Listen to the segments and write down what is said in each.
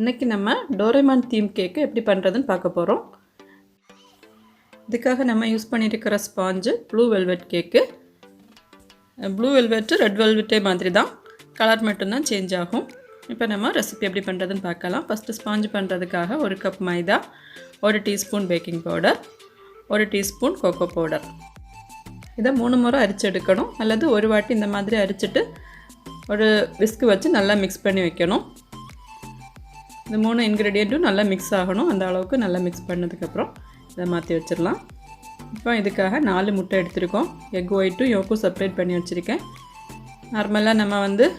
இன்றைக்கி நம்ம Doraemon theme கேக்கு எப்படி பண்ணுறதுன்னு பார்க்க போகிறோம். இதுக்காக நம்ம யூஸ் பண்ணியிருக்கிற ஸ்பாஞ்சு ப்ளூ வெல்வெட் கேக்கு. ப்ளூ வெல்வெட்டு ரெட் வெல்வெட்டே மாதிரி தான், கலர் மட்டும்தான் சேஞ்ச் ஆகும். இப்போ நம்ம ரெசிபி எப்படி பண்ணுறதுன்னு பார்க்கலாம். ஃபஸ்ட்டு ஸ்பாஞ்சு பண்ணுறதுக்காக 1 கப் மைதா, 1 teaspoon baking powder, 1 teaspoon cocoa powder. இதை 3 முறை அரிச்சு எடுக்கணும், அல்லது ஒரு வாட்டி இந்த மாதிரி அரிச்சிட்டு ஒரு விஸ்கு வச்சு நல்லா மிக்ஸ் பண்ணி வைக்கணும். இந்த 3 இன்க்ரீடியண்ட்டும் நல்லா மிக்ஸ் ஆகணும். அந்த அளவுக்கு நல்லா மிக்ஸ் பண்ணதுக்கப்புறம் இதை மாற்றி வச்சிடலாம். இப்போ இதுக்காக 4 முட்டை எடுத்துருக்கோம். எக் ஒயிட்டும் யோக்கும் செப்பரேட் பண்ணி வச்சுருக்கேன். நார்மலாக நம்ம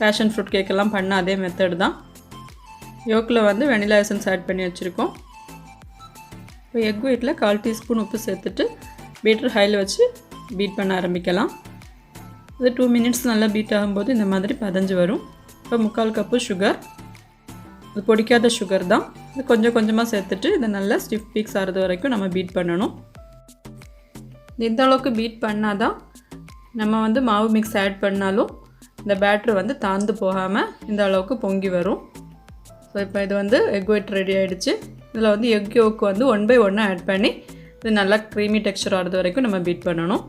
பேஷன் ஃப்ரூட் கேக்கெல்லாம் பண்ண அதே மெத்தட் தான். யோக்கில் வெனிலா எசன்ஸ் ஆட் பண்ணி வச்சுருக்கோம். இப்போ எக் ஒயிட்டில் 1/4 டீஸ்பூன் உப்பு சேர்த்துட்டு பீட்டர் ஹையில் வச்சு பீட் பண்ண ஆரம்பிக்கலாம். இது 2 மினிட்ஸ் நல்லா பீட் ஆகும்போது இந்த மாதிரி பதஞ்சு வரும். இப்போ 3/4 கப்பு சுகர், இது பொடிக்காத சுகர் தான். இது கொஞ்சம் கொஞ்சமாக சேர்த்துட்டு இதை நல்லா ஸ்டிஃப் பீக்ஸ் ஆகிறது வரைக்கும் நம்ம பீட் பண்ணணும். இந்த அளவுக்கு பீட் பண்ணால் தான் நம்ம மாவு மிக்ஸ் ஆட் பண்ணாலும் இந்த பேட்ரு தாழ்ந்து போகாமல் இந்த அளவுக்கு பொங்கி வரும். ஸோ இப்போ இது எக் ஒயிட் ரெடி ஆகிடுச்சு. இதில் எக் யோக்கு 1 by 1 ஆட் பண்ணி இது நல்லா க்ரீமி டெக்ஸ்சர் ஆகிறது வரைக்கும் நம்ம பீட் பண்ணணும்.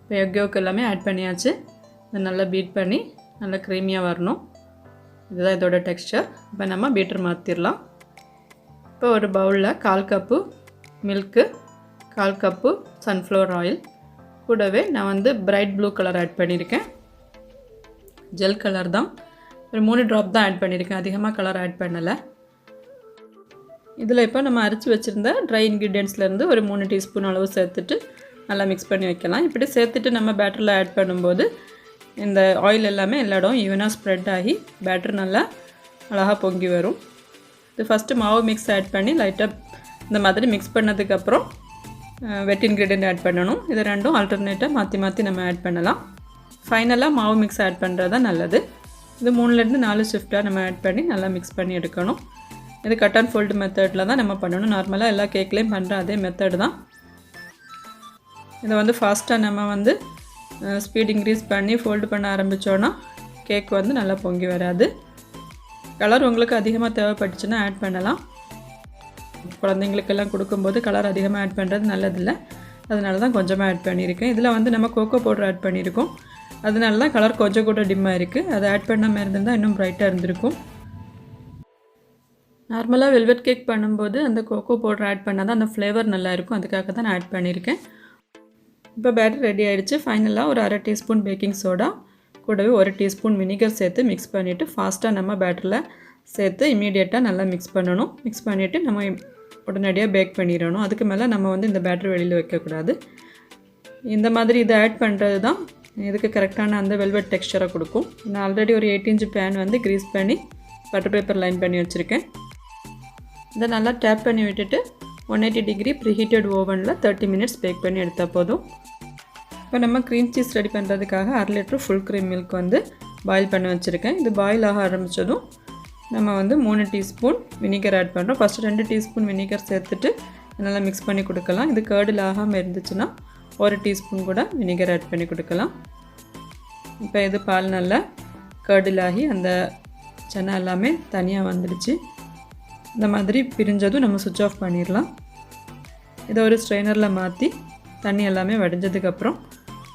இப்போ எக் யோக் எல்லாமே ஆட் பண்ணியாச்சு. இதை நல்லா பீட் பண்ணி நல்லா க்ரீமியாக வரணும். இதுதான் இதோட டெக்ஸ்சர். இப்போ நம்ம பீட்டர் மாற்றிடலாம். இப்போ ஒரு பவுலில் 1/4 cup milk, 1/4 cup sunflower oil, கூடவே நான் பிரைட் ப்ளூ கலர் ஆட் பண்ணியிருக்கேன். ஜெல் கலர் தான், ஒரு 3 ட்ராப் தான் ஆட் பண்ணியிருக்கேன், அதிகமாக கலர் ஆட் பண்ணலை. இதில் இப்போ நம்ம அரைச்சி வச்சுருந்த ட்ரை இன்க்ரீடியன்ட்ஸ்லேருந்து ஒரு 3 டீஸ்பூன் அளவு சேர்த்துட்டு நல்லா மிக்ஸ் பண்ணி வைக்கலாம். இப்படி சேர்த்துட்டு நம்ம பேட்டரில் ஆட் பண்ணும்போது இந்த ஆயில் எல்லாமே எல்லா இடம் ஈவனாக ஸ்ப்ரெட் ஆகி பேட்டர் நல்லா அழகாக பொங்கி வரும். இது ஃபஸ்ட்டு மாவு மிக்ஸ் ஆட் பண்ணி லைட்டாக இந்த மாதிரி மிக்ஸ் பண்ணதுக்கப்புறம் வெட் இன்க்ரீடியன்ட் ஆட் பண்ணணும். இது ரெண்டும் ஆல்டர்னேட்டாக மாற்றி மாற்றி நம்ம ஆட் பண்ணலாம். ஃபைனலாக மாவு மிக்ஸ் ஆட் பண்ணுறது தான் நல்லது. இது 3லேருந்து 4 ஷிஃப்ட்டாக நம்ம ஆட் பண்ணி நல்லா மிக்ஸ் பண்ணி எடுக்கணும். இது கட் அண்ட் ஃபோல்டு மெத்தடில் தான் நம்ம பண்ணணும். நார்மலாக எல்லா கேக்லேயும் பண்ணுற அதே மெத்தட் தான். இதை ஃபாஸ்ட்டாக நம்ம ஸ்பீட் இன்க்ரீஸ் பண்ணி ஃபோல்டு பண்ண ஆரம்பித்தோன்னா கேக் நல்லா பொங்கி வராது. கலர் உங்களுக்கு அதிகமாக தேவைப்பட்டுச்சுன்னா ஆட் பண்ணலாம். குழந்தைங்களுக்கெல்லாம் கொடுக்கும்போது கலர் அதிகமாக ஆட் பண்ணுறது நல்லதில்லை, அதனால தான் கொஞ்சமாக ஆட் பண்ணியிருக்கேன். இதில் நம்ம கோகோ பவுடர் ஆட் பண்ணியிருக்கோம், அதனால தான் கலர் கொஞ்சம் கூட டிம்மாக இருக்குது. அதை ஆட் பண்ணாமல் இருந்திருந்தால் இன்னும் ப்ரைட்டாக இருந்திருக்கும். நார்மலாக வெல்வெட் கேக் பண்ணும்போது அந்த கோகோ பவுடர் ஆட் பண்ணால் தான் அந்த ஃப்ளேவர் நல்லாயிருக்கும், அதுக்காக தான் நான் ஆட் பண்ணியிருக்கேன். இப்போ பேட்டர் ரெடி ஆகிடுச்சு. ஃபைனலாக ஒரு 1/2 டீஸ்பூன் பேக்கிங் சோடா, கூடவே 1 டீஸ்பூன் வினிகர் சேர்த்து மிக்ஸ் பண்ணிவிட்டு ஃபாஸ்ட்டாக நம்ம பேட்டரில் சேர்த்து இமீடியட்டாக நல்லா மிக்ஸ் பண்ணணும். மிக்ஸ் பண்ணிவிட்டு நம்ம உடனடியாக பேக் பண்ணிடணும். அதுக்கு மேலே நம்ம இந்த பேட்டர் வெளியில் வைக்கக்கூடாது. இந்த மாதிரி இதை ஆட் பண்ணுறது தான் இதுக்கு கரெக்டான அந்த வெல்வெட் டெக்ஸ்சரை கொடுக்கும். நான் ஆல்ரெடி ஒரு 8 இன்ச் பேன் க்ரீஸ் பண்ணி பட்டர் பேப்பர் லைன் பண்ணி வச்சுருக்கேன். இதை நல்லா டேப் பண்ணி விட்டுட்டு 180 டிகிரி ப்ரீஹீட்டட் ஓவனில் 30 மினிட்ஸ் பேக் பண்ணி எடுத்தால் போதும். இப்போ நம்ம க்ரீம் சீஸ் ரெடி பண்ணுறதுக்காக 1/2 litre full cream milk boil பண்ணி வச்சுருக்கேன். இது பாயில் ஆக ஆரம்பித்ததும் நம்ம 3 டீஸ்பூன் வினிகர் ஆட் பண்ணுறோம். ஃபஸ்ட்டு 2 டீஸ்பூன் வினிகர் சேர்த்துட்டு நல்லா மிக்ஸ் பண்ணி கொடுக்கலாம். இது கேர்டில் ஆகாமல் இருந்துச்சுன்னா 1 டீஸ்பூன் கூட வினிகர் ஆட் பண்ணி கொடுக்கலாம். இப்போ இது பால் நல்லா கேர்டில் ஆகி அந்த சன்னா எல்லாமே தனியாக வந்துடுச்சு. இந்த மாதிரி பிரிஞ்சதும் நம்ம சுவிட்ச் ஆஃப் பண்ணிடலாம். இதை ஒரு ஸ்ட்ரெயினரில் மாற்றி தண்ணி எல்லாமே வடிஞ்சதுக்கப்புறம்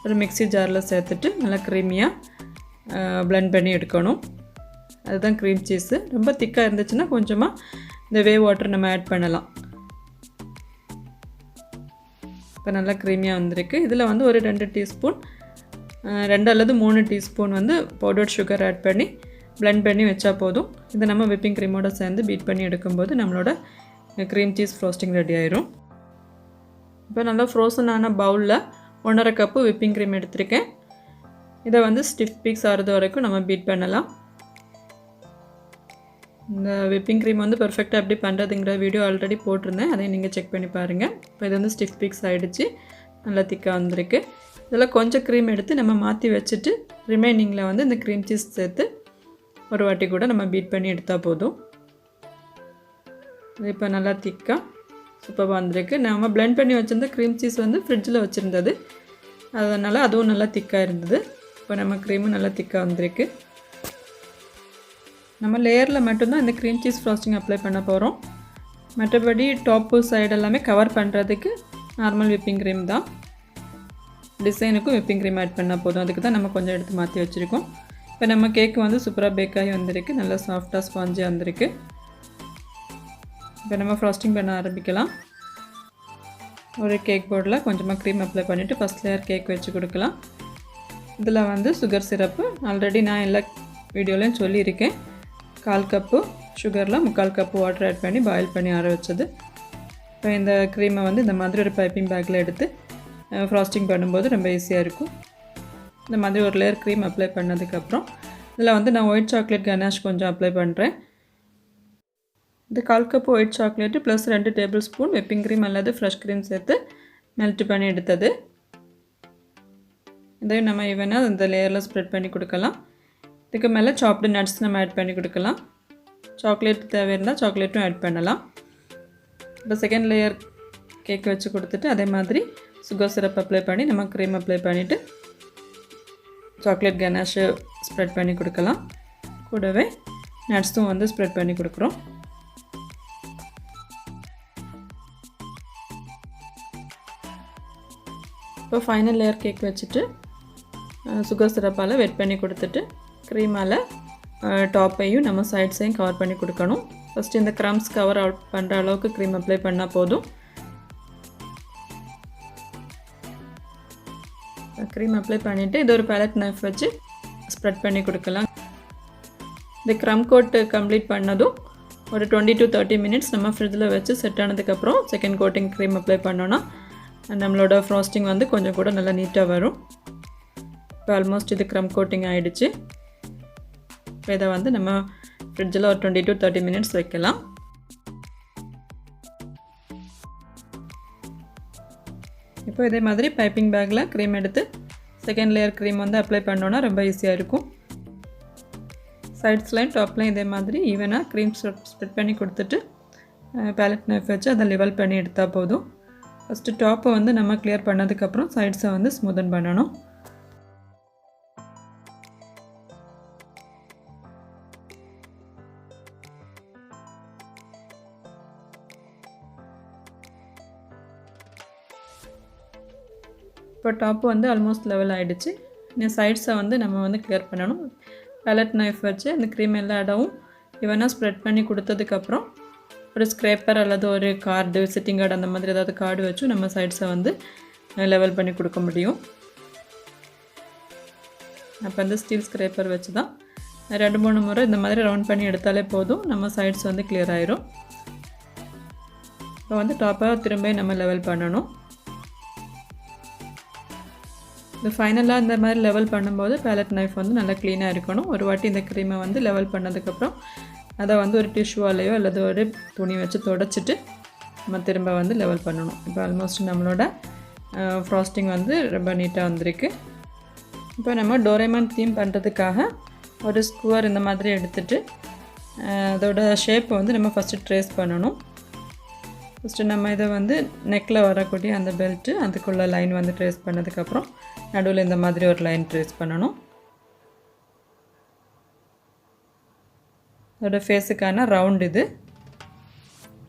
ஒரு மிக்ஸி ஜாரில் சேர்த்துட்டு நல்லா க்ரீமியாக பிளெண்ட் பண்ணி எடுக்கணும். அதுதான் க்ரீம் சீஸு. ரொம்ப திக்காக இருந்துச்சுன்னா கொஞ்சமாக இந்த வே வாட்டர் நம்ம ஆட் பண்ணலாம். இப்போ நல்லா க்ரீமியாக வந்திருக்கு. இதில் ஒரு 2 டீஸ்பூன் 2 அல்லது 3 டீஸ்பூன் பவுடர்ட் சுகர் ஆட் பண்ணி பிளெண்ட் பண்ணி வச்சா போதும். இதை நம்ம விப்பிங் க்ரீமோடு சேர்ந்து பீட் பண்ணி எடுக்கும்போது நம்மளோட க்ரீம் சீஸ் ஃப்ரோஸ்டிங் ரெடி ஆயிரும். இப்போ நல்லா ஃப்ரோசனான பவுலில் 1/2 கப்பு விப்பிங் க்ரீம் எடுத்திருக்கேன். இதை ஸ்டிஃப் பீக்ஸ் ஆகிறது வரைக்கும் நம்ம பீட் பண்ணலாம். இந்த விப்பிங் க்ரீம் பெர்ஃபெக்டாக எப்படி பண்ணுறதுங்கிற வீடியோ ஆல்ரெடி போட்டிருந்தேன், அதை நீங்கள் செக் பண்ணி பாருங்கள். இப்போ இது ஸ்டிஃப் பீக்ஸ் ஆகிடுச்சு, நல்லா திக்காக வந்திருக்கு. இதில் கொஞ்சம் க்ரீம் எடுத்து நம்ம மாற்றி வச்சுட்டு ரிமைனிங்கில் இந்த க்ரீம் சீஸ் சேர்த்து ஒரு வாட்டி கூட நம்ம பீட் பண்ணி எடுத்தால் போதும். இப்போ நல்லா திக்காக சூப்பராக வந்திருக்கு. நம்ம பிளெண்ட் பண்ணி வச்சுருந்த க்ரீம் சீஸ் ஃப்ரிட்ஜில் வச்சுருந்தது. அதனால் அதுவும் நல்லா திக்காக இருந்தது. இப்போ நம்ம க்ரீமும் நல்லா திக்காக வந்திருக்கு. நம்ம லேயரில் மட்டும்தான் இந்த க்ரீம் சீஸ் ஃப்ராஸ்டிங் அப்ளை பண்ண போகிறோம். மற்றபடி டாப்பு சைடு எல்லாமே கவர் பண்ணுறதுக்கு நார்மல் விப்பிங் க்ரீம் தான். டிசைனுக்கும் விப்பிங் க்ரீம் ஆட் பண்ணால் போதும். அதுக்கு தான் நம்ம கொஞ்சம் எடுத்து மாற்றி வச்சுருக்கோம். இப்போ நம்ம கேக்கு வந்து சூப்பராக பேக் ஆகி வந்திருக்கு. நல்லா சாஃப்டாக ஸ்பாஞ்சியாக வந்திருக்கு. இப்போ நம்ம ஃப்ராஸ்டிங் பண்ண ஆரம்பிக்கலாம். ஒரு கேக் போர்டில் கொஞ்சமாக க்ரீம் அப்ளை பண்ணிவிட்டு ஃபஸ்ட் லேயர் கேக் வச்சு கொடுக்கலாம். இதில் வந்து சுகர் சிரப்பு ஆல்ரெடி நான் எல்லா வீடியோலையும் சொல்லியிருக்கேன். 1/4 கப்பு சுகரில் 3/4 கப்பு வாட்டர் ஆட் பண்ணி பாயில் பண்ணி ஆற வச்சது. இப்போ இந்த க்ரீமை வந்து இந்த மாதிரி ஒரு பைப்பிங் பேக்கில் எடுத்து ஃப்ராஸ்டிங் பண்ணும்போது ரொம்ப ஈஸியாக இருக்கும். இந்த மாதிரி ஒரு லேயர் க்ரீம் அப்ளை பண்ணதுக்கப்புறம் இதில் வந்து நான் ஒயிட் சாக்லேட் கனாஷ் கொஞ்சம் அப்ளை பண்ணுறேன். இது 1/4 cup white chocolate plus 2 table spoon whipping cream அல்லது ஃப்ரெஷ் க்ரீம் சேர்த்து மெல்ட் பண்ணி எடுத்தது. இதையும் நம்ம ஈவனாக இந்த லேயரில் ஸ்ப்ரெட் பண்ணி கொடுக்கலாம். இதுக்கு மேலே சாப்டு நட்ஸ் நம்ம ஆட் பண்ணி கொடுக்கலாம். சாக்லேட் தேவை இருந்தால் சாக்லேட்டும் ஆட் பண்ணலாம். இப்போ செகண்ட் லேயர் கேக் வச்சு கொடுத்துட்டு அதே மாதிரி சுகர் சிரப் அப்ளை பண்ணி நம்ம க்ரீம் அப்ளை பண்ணிவிட்டு சாக்லேட் கனாஷு ஸ்ப்ரெட் பண்ணி கொடுக்கலாம். கூடவே நட்ஸும் வந்து ஸ்ப்ரெட் பண்ணி கொடுக்குறோம். இப்போ ஃபைனல் லேயர் கேக் வச்சுட்டு சுகர் சிரப்பால் வெட் பண்ணி கொடுத்துட்டு க்ரீமால் டாப்பையும் நம்ம சைட்ஸையும் கவர் பண்ணி கொடுக்கணும். ஃபஸ்ட்டு இந்த க்ரம்ஸ் கவர் அவுட் பண்ணுற அளவுக்கு க்ரீம் அப்ளை பண்ணால் போதும். க்ரீம் அப்ளை பண்ணிவிட்டு இது ஒரு பேலட் நைஃப் வச்சு ஸ்ப்ரெட் பண்ணி கொடுக்கலாம். இந்த க்ரம் கோட்டு கம்ப்ளீட் பண்ணதும் ஒரு 20 to 30 மினிட்ஸ் நம்ம ஃப்ரிட்ஜில் வச்சு செட் ஆனதுக்கப்புறம் செகண்ட் கோட்டிங் க்ரீம் அப்ளை பண்ணோன்னா நம்மளோட ஃப்ராஸ்டிங் வந்து கொஞ்சம் கூட நல்லா நீட்டாக வரும். இப்போ ஆல்மோஸ்ட் இது க்ரம் கோட்டிங் ஆகிடுச்சு. இப்போ இதை வந்து நம்ம ஃப்ரிட்ஜில் ஒரு 20 to 30 மினிட்ஸ் வைக்கலாம். இப்போ இதே மாதிரி பைப்பிங் பேக்கில் க்ரீம் எடுத்து செகண்ட் லேயர் க்ரீம் வந்து அப்ளை பண்ணோன்னா ரொம்ப ஈஸியாக இருக்கும். சைட்ஸ்லையும் டாப்லையும் இதே மாதிரி ஈவனாக க்ரீம் ஸ்ப்ரெட் பண்ணி கொடுத்துட்டு பேலட் நைஃப் வச்சு அதை லெவல் பண்ணி எடுத்தால் போதும். ஃபஸ்ட்டு டாப்பை வந்து நம்ம கிளியர் பண்ணதுக்கப்புறம் சைட்ஸை வந்து ஸ்மூதன் பண்ணணும். இப்போ டாப்பு வந்து ஆல்மோஸ்ட் லெவல் ஆகிடுச்சு. இந்த சைட்ஸை வந்து நம்ம வந்து கிளியர் பண்ணணும். பேலட் நைஃப் வச்சு அந்த க்ரீம் எல்லா இடமும் இவனாக ஸ்ப்ரெட் பண்ணி கொடுத்ததுக்கப்புறம் ஒரு ஸ்க்ரேப்பர் அல்லது ஒரு கார்டு சிட்டிங் கார்டு அந்த மாதிரி ஏதாவது கார்டு வச்சு நம்ம சைட்ஸை வந்து லெவல் பண்ணி கொடுக்க முடியும். அப்போ வந்து ஸ்டீல் ஸ்க்ரேப்பர் வச்சு தான் 2-3 முறை இந்த மாதிரி ரவுண்ட் பண்ணி எடுத்தாலே போதும், நம்ம சைட்ஸ் வந்து கிளியர் ஆயிரும். இப்போ வந்து டாப்பை திரும்ப நம்ம லெவல் பண்ணணும். இந்த ஃபைனலாக இந்த மாதிரி லெவல் பண்ணும்போது பேலட் நைஃப் வந்து நல்லா க்ளீனாக இருக்கணும். ஒரு வாட்டி இந்த க்ரீமை வந்து லெவல் பண்ணதுக்கப்புறம் அதை வந்து ஒரு டிஷ்யூவாலேயோ அல்லது ஒரு துணி வச்சு தொடச்சிட்டு நம்ம திரும்ப வந்து லெவல் பண்ணணும். இப்போ ஆல்மோஸ்ட் நம்மளோட ஃப்ராஸ்டிங் வந்து ரொம்ப நீட்டாக வந்திருக்கு. இப்போ நம்ம டோரேமான் தீம் பண்ணுறதுக்காக ஒரு ஸ்குவர் இந்த மாதிரி எடுத்துகிட்டு அதோட ஷேப்பை வந்து நம்ம ஃபஸ்ட்டு ட்ரேஸ் பண்ணணும். ஃபஸ்ட்டு நம்ம இதை வந்து நெக்கில் வரக்கூடிய அந்த பெல்ட்டு அதுக்குள்ள லைன் வந்து ட்ரேஸ் பண்ணதுக்கப்புறம் நடுவில் இந்த மாதிரி ஒரு லைன் ட்ரேஸ் பண்ணணும். அதோட ஃபேஸுக்கான ரவுண்ட் இது.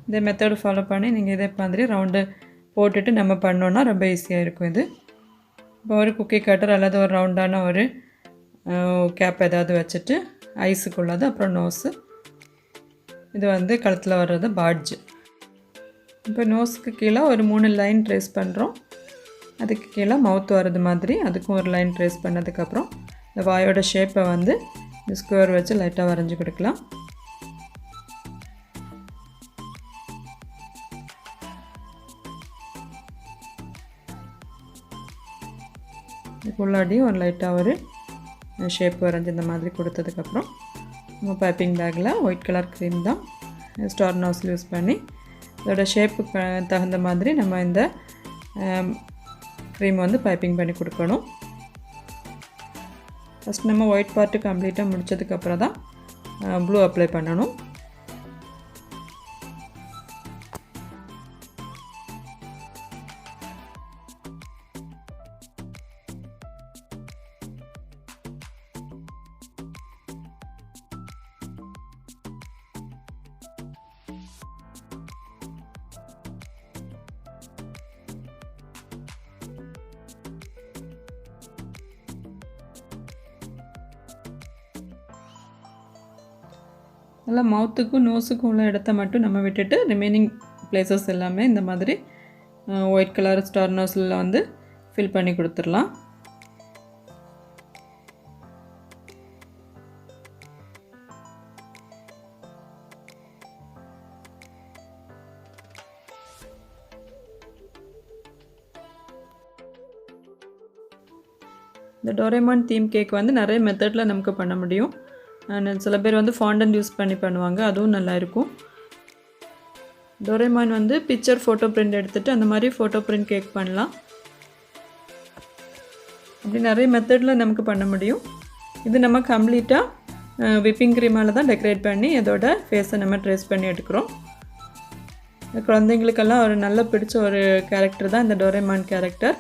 இதே மெத்தடு ஃபாலோ பண்ணி நீங்கள் இதே மாதிரி ரவுண்டு போட்டுட்டு நம்ம பண்ணோன்னா ரொம்ப ஈஸியாக இருக்கும். இது இப்போ ஒரு குக்கி கட்டர் அல்லது ஒரு ரவுண்டான ஒரு கேப் ஏதாவது வச்சுட்டு ஐஸுக்குள்ளது, அப்புறம் நோஸு, இது வந்து கழுத்தில் வர்றது பாட்ஜு. இப்போ நோஸுக்கு கீழே ஒரு 3 லைன் ட்ரேஸ் பண்ணுறோம். அதுக்கு கீழே மவுத் வர்றது மாதிரி அதுக்கும் ஒரு லைன் ட்ரேஸ் பண்ணதுக்கப்புறம் இந்த வாயோட ஷேப்பை வந்து இந்த ஸ்கொயர் வச்சு லைட்டாக வரைஞ்சி கொடுக்கலாம். இதுக்குள்ளாடியும் ஒரு லைட்டாக ஒரு ஷேப் வரைஞ்சி இந்த மாதிரி கொடுத்ததுக்கப்புறம் நம்ம பைப்பிங் பேக்கில் ஒயிட் கலர் க்ரீம் தான் ஸ்டார் நோஸில் யூஸ் பண்ணி இதோட ஷேப்புக்கு தகுந்த மாதிரி நம்ம இந்த க்ரீம் வந்து பைப்பிங் பண்ணி கொடுக்கணும். ஃபஸ்ட் நம்ம ஒயிட் பார்ட்டு கம்ப்ளீட்டாக முடித்ததுக்கப்புறம் தான் ப்ளூ அப்ளை பண்ணணும். நல்லா மவுத்துக்கும் நோஸுக்கும் உள்ள இடத்த மட்டும் நம்ம விட்டுட்டு ரிமைனிங் பிளேசஸ் எல்லாமே இந்த மாதிரி ஒயிட் கலர் ஸ்டார் நோஸில் வந்து ஃபில் பண்ணி கொடுத்துடலாம். இந்த டோரேமான் தீம் கேக் வந்து நிறைய மெத்தடில் நமக்கு பண்ண முடியும். சில பேர் வந்து ஃபாண்டன்ட் யூஸ் பண்ணி பண்ணுவாங்க, அதுவும் நல்லாயிருக்கும். டோரேமான் வந்து பிக்சர் ஃபோட்டோ பிரிண்ட் எடுத்துகிட்டு அந்த மாதிரி ஃபோட்டோ பிரிண்ட் கேக் பண்ணலாம். அப்படி நிறைய மெத்தடில் நமக்கு பண்ண முடியும். இது நம்ம கம்ப்ளீட்டாக விப்பிங் க்ரீமால் தான் டெக்கரேட் பண்ணி அதோட ஃபேஸை நம்ம ட்ரேஸ் பண்ணி எடுக்கிறோம். குழந்தைங்களுக்கெல்லாம் ஒரு நல்ல பிடிச்ச ஒரு கேரக்டர் தான் இந்த டோரேமான் கேரக்டர்.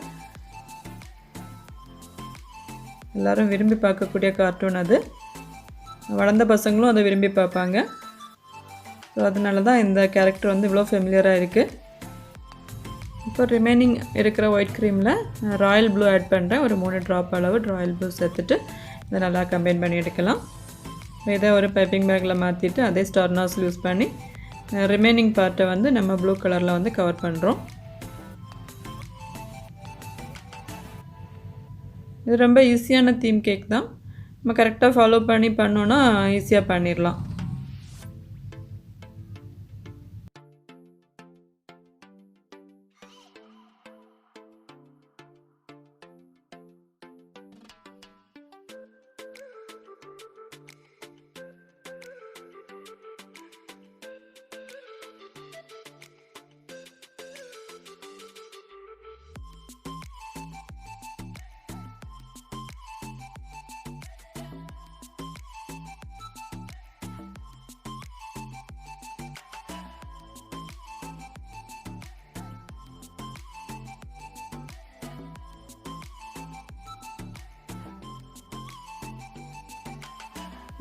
எல்லோரும் விரும்பி பார்க்கக்கூடிய கார்ட்டூன் அது. வளர்ந்த பசங்களும் அதை விரும்பி பார்ப்பாங்க. ஸோ அதனால தான் இந்த கேரக்டர் வந்து இவ்வளோ ஃபெமிலியராக இருக்குது. இப்போ ரிமைனிங் இருக்கிற ஒயிட் க்ரீமில் ராயல் ப்ளூ ஆட் பண்ணுறேன். ஒரு 3 ட்ராப் அளவு ராயல் ப்ளூ சேர்த்துட்டு இதை நல்லா கம்பைன் பண்ணி எடுக்கலாம். இதை ஒரு பைப்பிங் பேக்கில் மாற்றிட்டு அதே ஸ்டார் நாஸில் யூஸ் பண்ணி ரிமைனிங் பார்ட்டை வந்து நம்ம ப்ளூ கலரில் வந்து கவர் பண்ணுறோம். இது ரொம்ப ஈஸியான தீம் கேக் தான். நம்ம கரெக்டாக ஃபாலோ பண்ணி பண்ணோன்னா ஈஸியாக பண்ணிடலாம்.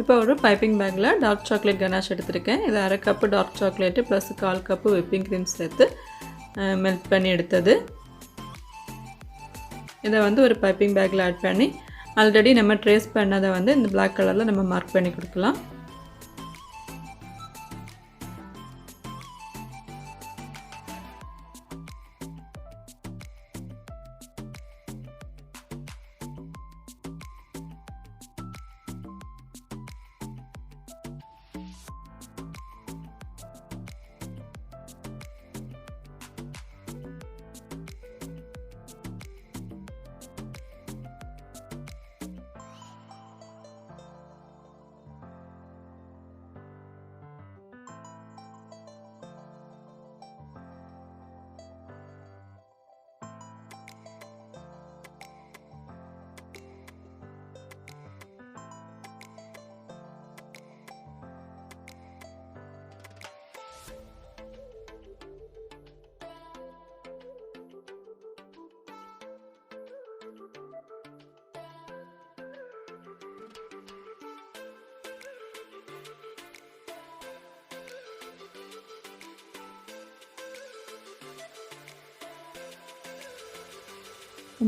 இப்போ ஒரு பைப்பிங் பேக்கில் டார்க் சாக்லேட் கனாஷ் எடுத்திருக்கேன். இது 1/2 cup dark chocolate plus 1/4 cup whipping cream சேர்த்து மெல்ட் பண்ணி எடுத்தது. இதை வந்து ஒரு பைப்பிங் பேக்கில் ஆட் பண்ணி ஆல்ரெடி நம்ம ட்ரேஸ் பண்ணதை வந்து இந்த பிளாக் கலரில் நம்ம மார்க் பண்ணி கொடுக்கலாம்.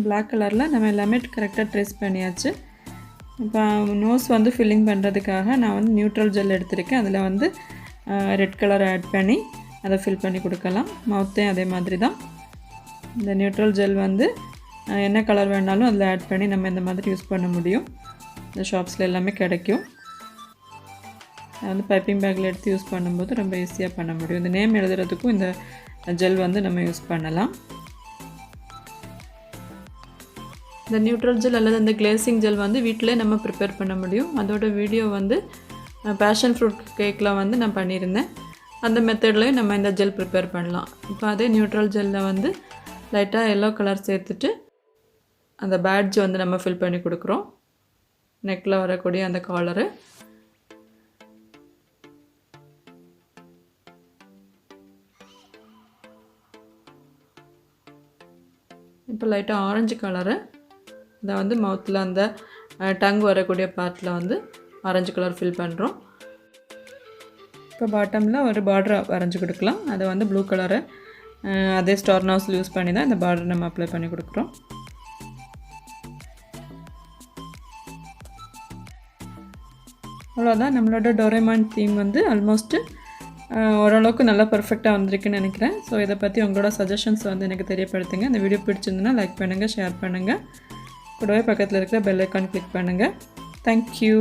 பிளாக் கலரில் நம்ம எல்லாமே கரெக்டாக ட்ரேஸ் பண்ணியாச்சு. இப்போ நோஸ் வந்து ஃபில்லிங் பண்ணுறதுக்காக நான் வந்து நியூட்ரல் ஜெல் எடுத்திருக்கேன். அதில் வந்து ரெட் கலர் ஆட் பண்ணி அதை ஃபில் பண்ணி கொடுக்கலாம். மவுத்தையும் அதே மாதிரி தான். இந்த நியூட்ரல் ஜெல் வந்து என்ன கலர் வேணாலும் அதில் ஆட் பண்ணி நம்ம இந்த மாதிரி யூஸ் பண்ண முடியும். இந்த ஷாப்ஸில் எல்லாமே கிடைக்கும். வந்து பைப்பிங் பேக்கில் எடுத்து யூஸ் பண்ணும்போது ரொம்ப ஈஸியாக பண்ண முடியும். இந்த நேம் எழுதுறதுக்கும் இந்த ஜெல் வந்து நம்ம யூஸ் பண்ணலாம். இந்த நியூட்ரல் ஜெல் அல்லது இந்த கிளேசிங் ஜெல் வந்து வீட்டிலே நம்ம ப்ரிப்பேர் பண்ண முடியும். அதோட வீடியோ வந்து பேஷன் ஃப்ரூட் கேக்கில் வந்து நான் பண்ணியிருந்தேன். அந்த மெத்தட்லேயும் நம்ம இந்த ஜெல் ப்ரிப்பேர் பண்ணலாம். இப்போ அதே நியூட்ரல் ஜெல்லில் வந்து லைட்டாக எல்லோ கலர் சேர்த்துட்டு அந்த பேட்ஜ் வந்து நம்ம ஃபில் பண்ணி கொடுக்குறோம். நெக்கில் வரக்கூடிய அந்த காலரு. இப்போ லைட்டாக ஆரஞ்சு கலரு இதை வந்து மவுத்தில் அந்த டங் வரக்கூடிய பார்ட்டில் வந்து ஆரஞ்சு கலர் ஃபில் பண்ணுறோம். இப்போ பாட்டமில் ஒரு பார்டரை வரைஞ்சி கொடுக்கலாம். அதை வந்து ப்ளூ கலரை அதே ஸ்டார் நாஸில் யூஸ் பண்ணி தான் இந்த பார்டர் நம்ம அப்ளை பண்ணி கொடுக்குறோம். அவ்வளோதான், நம்மளோட டோரேமான் தீம் வந்து ஆல்மோஸ்ட்டு ஓரளவுக்கு நல்லா பர்ஃபெக்டாக வந்திருக்குன்னு நினைக்கிறேன். ஸோ இதை பற்றி உங்களோட சஜஷன்ஸ் வந்து எனக்கு தெரியப்படுத்துங்க. இந்த வீடியோ பிடிச்சிருந்துன்னா லைக் பண்ணுங்கள், ஷேர் பண்ணுங்கள். கூடவே பக்கத்தில் இருக்கிற பெல் ஐக்கான் கிளிக் பண்ணுங்கள். தேங்க்யூ.